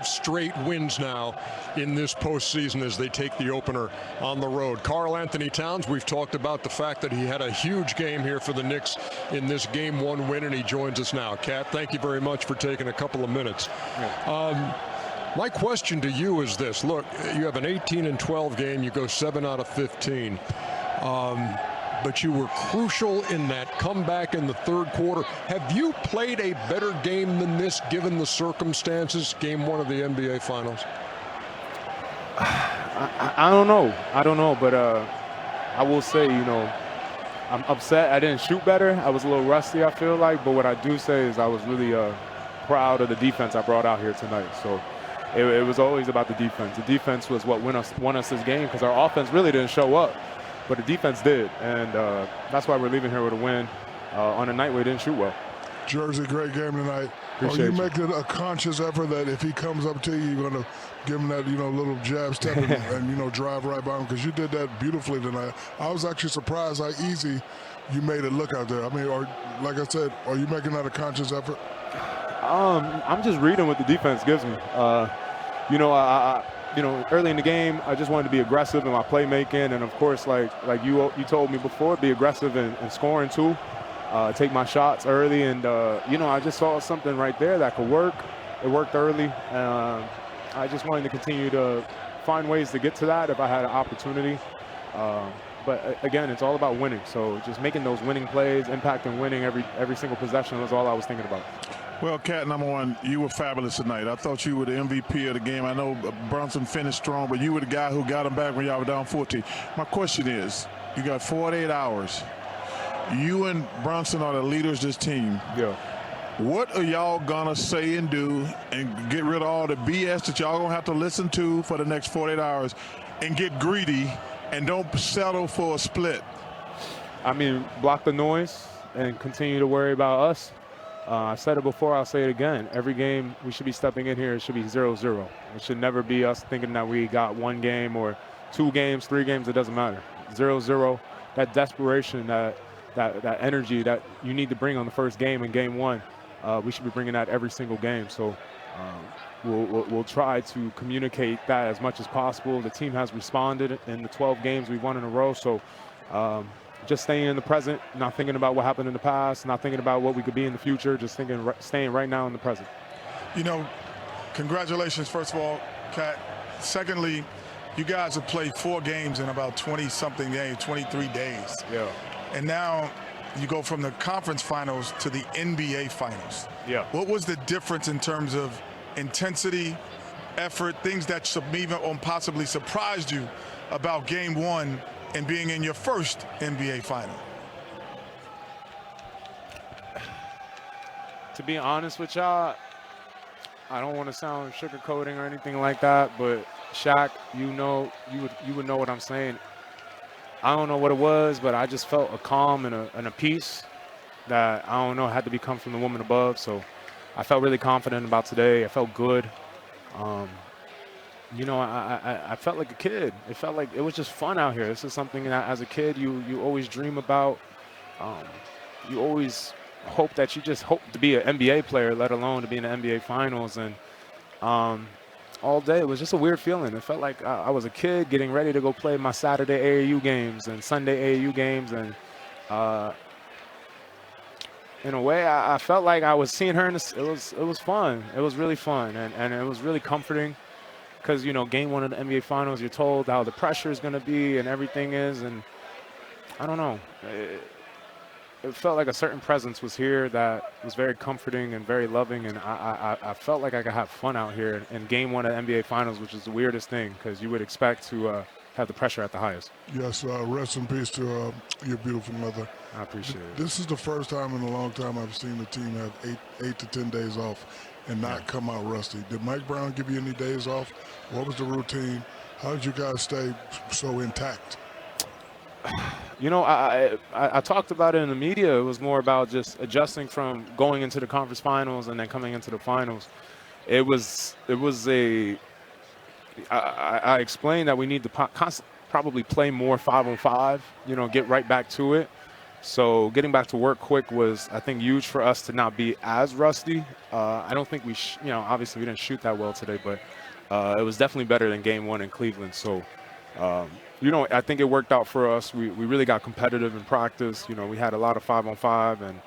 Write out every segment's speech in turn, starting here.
Straight wins now in this postseason as they take the opener on the road. Karl Anthony Towns, we've talked about the fact that he had a huge game here for the Knicks in this Game 1 win, and he joins us now. Kat, thank you very much for taking a couple of minutes. My question to you is this. Look, you have an 18-12 game. You go 7 out of 15. But you were crucial in that comeback in the third quarter. Have you played a better game than this, given the circumstances, Game 1 of the NBA Finals? I don't know, but I will say, I'm upset I didn't shoot better. I was a little rusty, I feel like, but what I do say is I was really proud of the defense I brought out here tonight. So it was always about the defense. The defense was what won us this game, because our offense really didn't show up. But the defense did, and that's why we're leaving here with a win on a night where we didn't shoot well. Jersey, great game tonight. Appreciate Are you making a conscious effort that if he comes up to you, you're going to give him that, little jab step and drive right by him? Because you did that beautifully tonight. I was actually surprised how easy you made it look out there. I mean, like I said, are you making that a conscious effort? I'm just reading what the defense gives me. Early in the game, I just wanted to be aggressive in my playmaking, and of course, like you told me before, be aggressive in scoring too. Take my shots early, and I just saw something right there that could work. It worked early. I just wanted to continue to find ways to get to that if I had an opportunity. But again, it's all about winning. So just making those winning plays, impacting winning every single possession was all I was thinking about. Well, Kat, number one, you were fabulous tonight. I thought you were the MVP of the game. I know Brunson finished strong, but you were the guy who got him back when y'all were down 14. My question is, you got 48 hours. You and Brunson are the leaders of this team. Yeah. What are y'all going to say and do and get rid of all the BS that y'all going to have to listen to for the next 48 hours and get greedy and don't settle for a split? I mean, block the noise and continue to worry about us. I said it before, I'll say it again. Every game we should be stepping in here, it should be 0-0. It should never be us thinking that we got 1 game or 2 games, 3 games, it doesn't matter. 0-0, that desperation, that energy that you need to bring on the first game in Game 1, we should be bringing that every single game. So we'll try to communicate that as much as possible. The team has responded in the 12 games we've won in a row. So just staying in the present, not thinking about what happened in the past, not thinking about what we could be in the future, just staying right now in the present. Congratulations, first of all, Kat. Secondly, you guys have played 4 games in about 20-something days, 23 days. Yeah. And now you go from the conference finals to the NBA finals. Yeah. What was the difference in terms of intensity, effort, things that even possibly surprised you about Game 1 and being in your first NBA final? To be honest with y'all, I don't want to sound sugarcoating or anything like that, but Shaq, you would know what I'm saying. I don't know what it was, but I just felt a calm and a peace that, I don't know, had to come from the woman above. So I felt really confident about today. I felt good. I felt like a kid. It felt like it was just fun out here. This is something that as a kid you always dream about. You always hope that you just hope to be an NBA player, let alone to be in the NBA finals. And all day it was just a weird feeling. It felt like I was a kid getting ready to go play my Saturday AAU games and Sunday AAU games. And in a way, I felt like I was seeing her. It was fun. It was really fun, and it was really comforting. Because, Game 1 of the NBA Finals, you're told how the pressure is going to be and everything is. And I don't know. It felt like a certain presence was here that was very comforting and very loving. And I felt like I could have fun out here in Game 1 of the NBA Finals, which is the weirdest thing because you would expect to have the pressure at the highest. Yes, rest in peace to your beautiful mother. I appreciate it. This is the first time in a long time I've seen the team have 8 to 10 days off and not come out rusty. Did Mike Brown give you any days off? What was the routine? How did you guys stay so intact? I talked about it in the media. It was more about just adjusting from going into the conference finals and then coming into the finals. I explained that we need to probably play more 5-on-5, get right back to it. So getting back to work quick was, I think, huge for us to not be as rusty. I don't think we, obviously we didn't shoot that well today, but it was definitely better than game 1 in Cleveland. So, I think it worked out for us. We really got competitive in practice. We had a lot of 5-on-5, and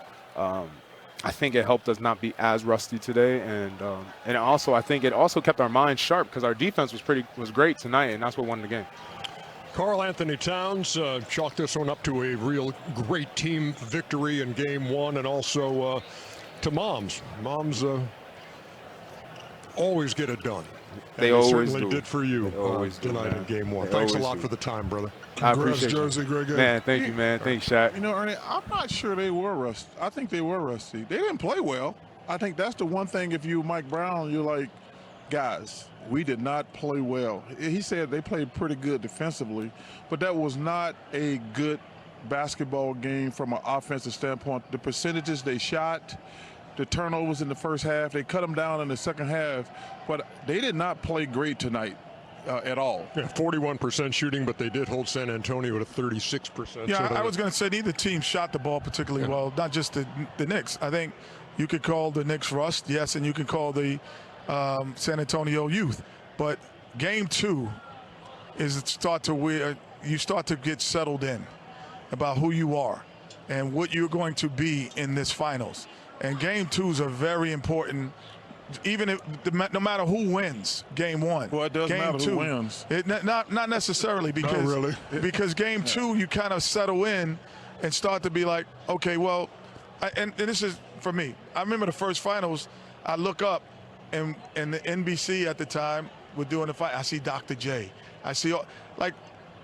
I think it helped us not be as rusty today. And also, I think it also kept our minds sharp because our defense was great tonight, and that's what won the game. Karl Anthony Towns chalked this one up to a real great team victory in game 1, and also to Moms. Moms always get it done. They and always certainly do. did for you tonight in game 1. Thanks a lot for the time, brother. I appreciate Jersey, you. great game. Man, thank you, man. Thanks, Shaq. Ernie, I'm not sure they were rusty. I think they were rusty. They didn't play well. I think that's the one thing. If you Mike Brown, you're like, guys, we did not play well. He said they played pretty good defensively, but that was not a good basketball game from an offensive standpoint. The percentages they shot, the turnovers in the first half, they cut them down in the second half, but they did not play great tonight at all. Yeah, 41% shooting, but they did hold San Antonio at a 36%. Yeah, I was going to say neither team shot the ball particularly well, not just the Knicks. I think you could call the Knicks rust, yes, and you could call the San Antonio youth. But game 2 is you start to get settled in about who you are and what you're going to be in this finals. And game 2s are very important, even if no matter who wins game 1. Well, it doesn't game matter 2, who wins. Not necessarily, because because game 2 you kind of settle in and start to be like, okay, well, and this is for me. I remember the first finals. I look up and the NBC at the time were doing the fight. I see Dr. J. I see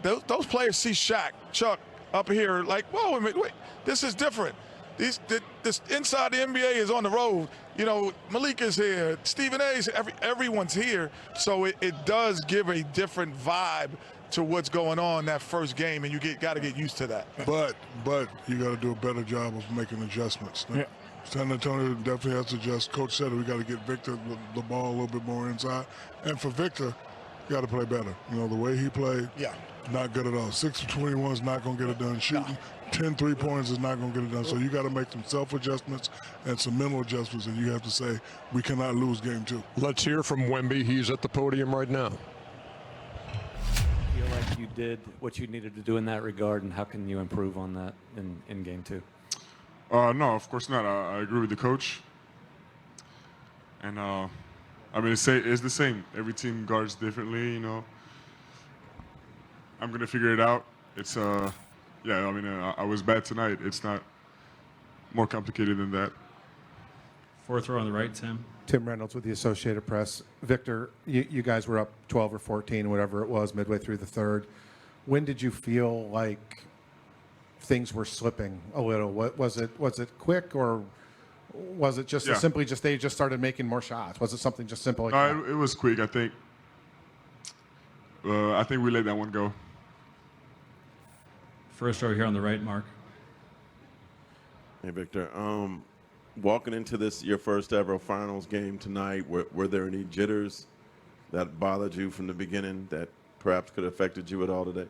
those players see Shaq, Chuck up here like, whoa, wait, this is different. This inside the NBA is on the road. Malik is here, Stephen A's, everyone's here. So it does give a different vibe to what's going on that first game, and you got to get used to that. But you got to do a better job of making adjustments. Yeah. San Antonio definitely has to adjust. Coach said we got to get Victor the ball a little bit more inside. And for Victor, you got to play better. The way he played, not good at all. 6 of 21 is not going to get it done. Shooting 10 3-pointers is not going to get it done. So you got to make some self-adjustments and some mental adjustments, and you have to say we cannot lose game 2. Let's hear from Wemby. He's at the podium right now. Feel like you did what you needed to do in that regard, and how can you improve on that in game 2? No, of course not. I agree with the coach. And it's the same. Every team guards differently, I'm going to figure it out. It's, I was bad tonight. It's not more complicated than that. Fourth row on the right, Tim. Tim Reynolds with the Associated Press. Victor, you guys were up 12 or 14, whatever it was, midway through the third. When did you feel like things were slipping a little? Was it quick, or was it just simply they just started making more shots? Was it something just simple like that? It was quick, I think. I think we let that one go. First row here on the right, Mark. Hey, Victor. Walking into this, your first ever finals game tonight, were there any jitters that bothered you from the beginning that perhaps could have affected you at all today?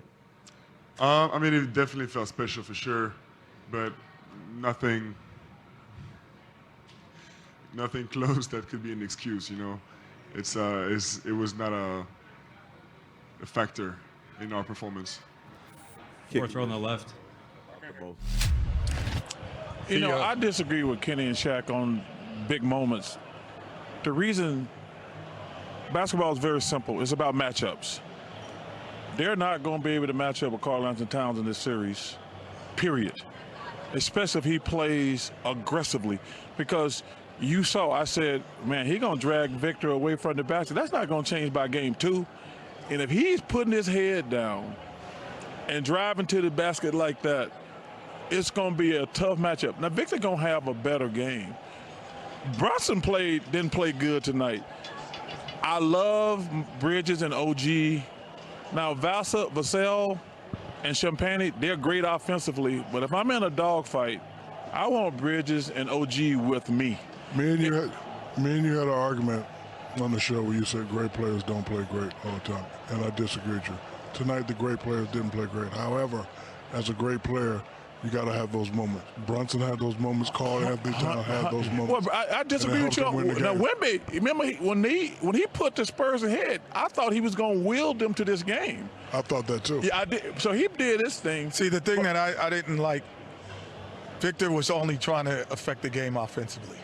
It definitely felt special for sure, but nothing close that could be an excuse. It was not a factor in our performance. Fourth row on the left. I disagree with Kenny and Shaq on big moments. The reason basketball is very simple. It's about matchups. They're not going to be able to match up with Karl Anthony Towns in this series, period. Especially if he plays aggressively. Because you saw, I said, man, he's going to drag Victor away from the basket. That's not going to change by game 2. And if he's putting his head down and driving to the basket like that, it's going to be a tough matchup. Now, Victor going to have a better game. Brunson didn't play good tonight. I love Bridges and OG. Now, Vassell and Champagne, they're great offensively, but if I'm in a dogfight, I want Bridges and OG with me. Me and you had an argument on the show where you said great players don't play great all the time, and I disagreed with you. Tonight, the great players didn't play great. However, as a great player, You got to have those moments. Brunson had those moments. Carl Anthony Towns had those moments. Well, I disagree with you. Now, Wemby, remember when he put the Spurs ahead, I thought he was going to will them to this game. I thought that too. Yeah, I did. So he did this thing. See, the thing that I didn't like, Victor was only trying to affect the game offensively.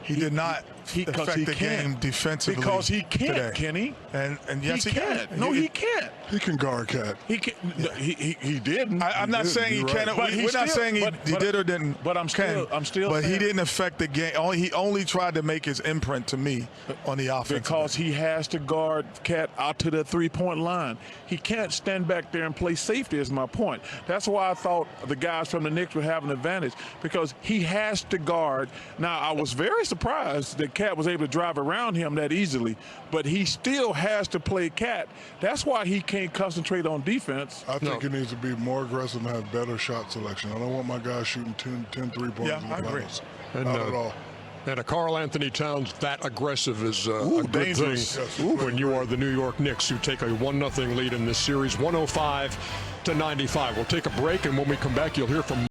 He did not affect the game defensively. Because he can't, today. Kenny. And yes, he can. No, he can't. He can guard Cat. He can. He didn't. I'm not saying he can't. We're not saying he did or didn't. But I'm still. But saying, he didn't affect the game. He only tried to make his imprint to me on the offense. Because he has to guard Cat out to the three-point line. He can't stand back there and play safety. Is my point. That's why I thought the guys from the Knicks would have an advantage, because he has to guard. Now, I was very surprised that Cat was able to drive around him that easily, but he still has to play Cat. That's why he can't concentrate on defense. I think he needs to be more aggressive and have better shot selection. I don't want my guys shooting 10 3-pointers. Yeah, I agree. Not at all. And a Karl Anthony Towns that aggressive is a good dangerous. thing when you are the New York Knicks, who take a 1-0 lead in this series, 105-95. We'll take a break, and when we come back, you'll hear from